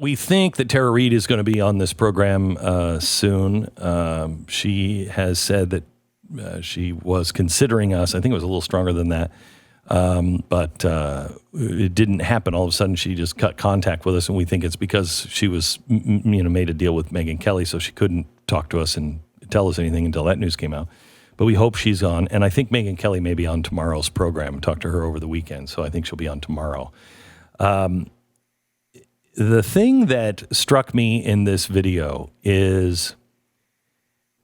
we think that Tara Reade is going to be on this program soon. She has said that she was considering us. I think it was a little stronger than that. But it didn't happen. All of a sudden, she just cut contact with us, and we think it's because she was, made a deal with Megyn Kelly, so she couldn't talk to us and tell us anything until that news came out. But we hope she's on, and I think Megyn Kelly may be on tomorrow's program. Talked to her over the weekend, so I think she'll be on tomorrow. The thing that struck me in this video is,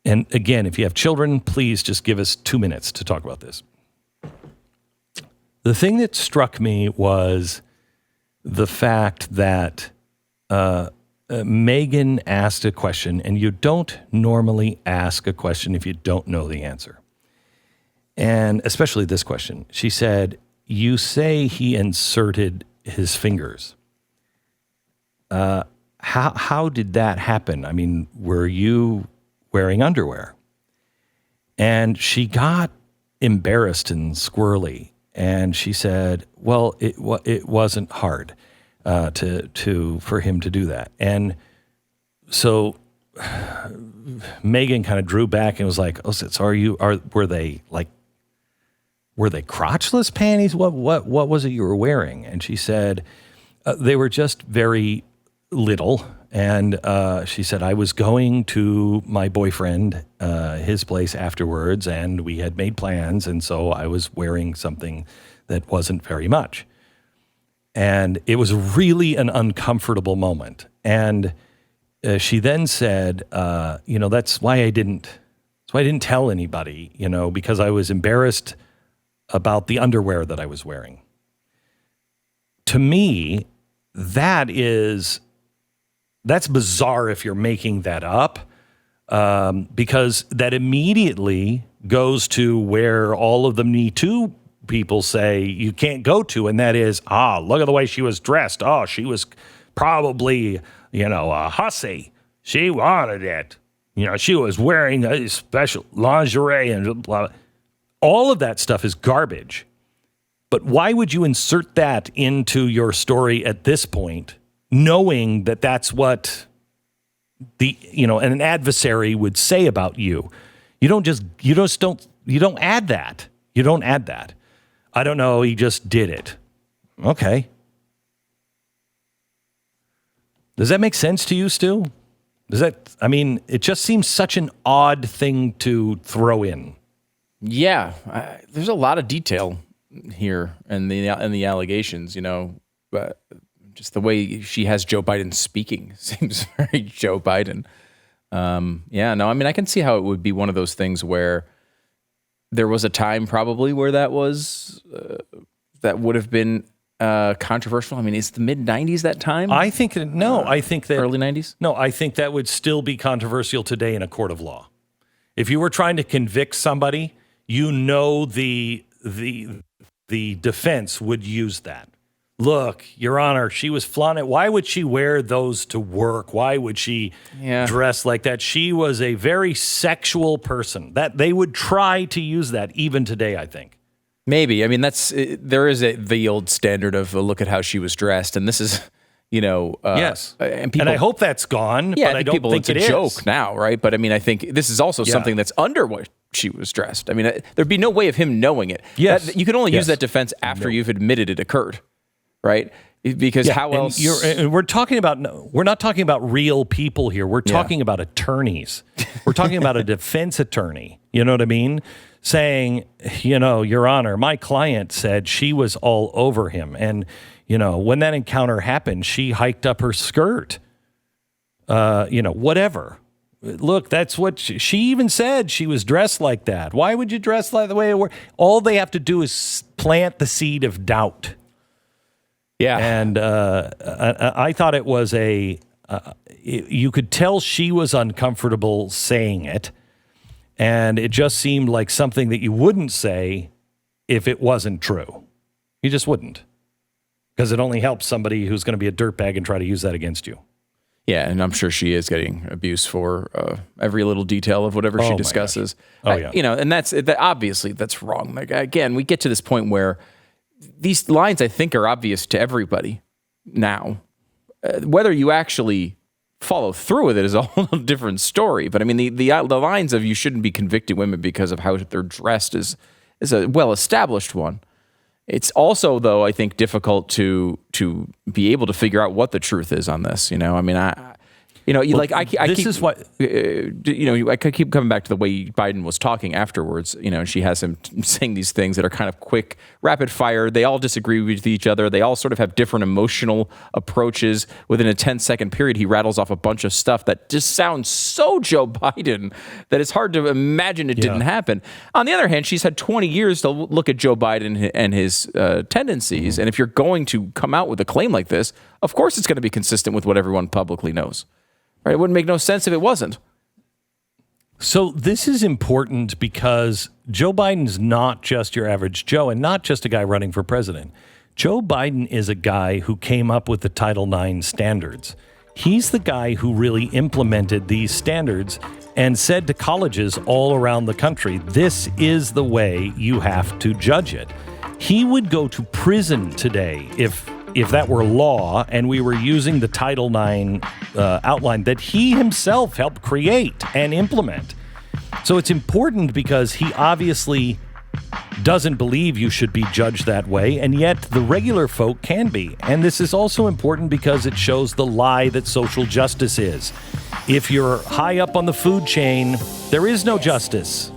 and again, if you have children, please just give us 2 minutes to talk about this. The thing that struck me was the fact that Megyn asked a question, and you don't normally ask a question if you don't know the answer. And especially this question. She said, you say he inserted his fingers. How did that happen? I mean, were you wearing underwear? And she got embarrassed and squirrely. And she said, well, it wasn't hard for him to do that. And so Megyn kind of drew back and was like, oh, so were they crotchless panties? What was it you were wearing? And she said, they were just very little. And she said, I was going to my boyfriend, his place afterwards, and we had made plans. And so I was wearing something that wasn't very much. And it was really an uncomfortable moment. And she then said, that's why I didn't tell anybody, because I was embarrassed about the underwear that I was wearing. To me, that's bizarre if you're making that up, because that immediately goes to where all of the Me Too people say you can't go to, and that is, look at the way she was dressed. Oh, she was probably, a hussy. She wanted it. She was wearing a special lingerie and blah, blah. All of that stuff is garbage. But why would you insert that into your story at this point, knowing that that's what an adversary would say about you? You don't add that. You don't add that. I don't know. He just did it. Okay. Does that make sense to you, Stu? It just seems such an odd thing to throw in. Yeah. There's a lot of detail here in the allegations, but just the way she has Joe Biden speaking seems very Joe Biden. I can see how it would be one of those things where there was a time probably where that would have been controversial. I mean, is the mid-90s that time? I think that early 90s? No, I think that would still be controversial today in a court of law. If you were trying to convict somebody, the defense would use that. Look, Your Honor, she was flaunting. Why would she wear those to work? Why would she dress like that? She was a very sexual person. That they would try to use that even today, I think. Maybe. I mean, there is the old standard of look at how she was dressed, and this is, yes, and I hope that's gone. Yeah, but I don't think it's a joke now, right? But I mean, I think this is also something that's under what she was dressed. I mean, there'd be no way of him knowing it. Yes, you can only use that defense after you've admitted it occurred. Right? Because how else? We're not talking about real people here. We're talking about attorneys. We're talking about a defense attorney. You know what I mean? Saying, Your Honor, my client said she was all over him. And, when that encounter happened, she hiked up her skirt. Whatever. Look, that's what she even said. She was dressed like that. Why would you dress like the way it were? All they have to do is plant the seed of doubt. Yeah. And I thought it was you could tell she was uncomfortable saying it. And it just seemed like something that you wouldn't say if it wasn't true. You just wouldn't. Because it only helps somebody who's going to be a dirtbag and try to use that against you. Yeah, and I'm sure she is getting abuse for every little detail of whatever she discusses. Oh, yeah. And obviously that's wrong. Like, again, we get to this point where these lines, I think, are obvious to everybody now. Whether you actually follow through with it is a whole different story. But I mean, the lines of you shouldn't be convicting women because of how they're dressed is a well-established one. It's also, though, I think difficult to be able to figure out what the truth is on this. I mean, I keep coming back to the way Biden was talking afterwards. And she has him saying these things that are kind of quick, rapid fire. They all disagree with each other. They all sort of have different emotional approaches. Within a 10-second period, he rattles off a bunch of stuff that just sounds so Joe Biden that it's hard to imagine it didn't happen. On the other hand, she's had 20 years to look at Joe Biden and his tendencies. And if you're going to come out with a claim like this, of course it's going to be consistent with what everyone publicly knows. Right? It wouldn't make no sense if it wasn't. So this is important because Joe Biden's not just your average Joe and not just a guy running for president. Joe Biden is a guy who came up with the Title IX standards. He's the guy who really implemented these standards and said to colleges all around the country, this is the way you have to judge it. He would go to prison today if that were law and we were using the Title IX outline that he himself helped create and implement. So it's important because he obviously doesn't believe you should be judged that way, and yet the regular folk can be. And this is also important because it shows the lie that social justice is. If you're high up on the food chain, there is no justice.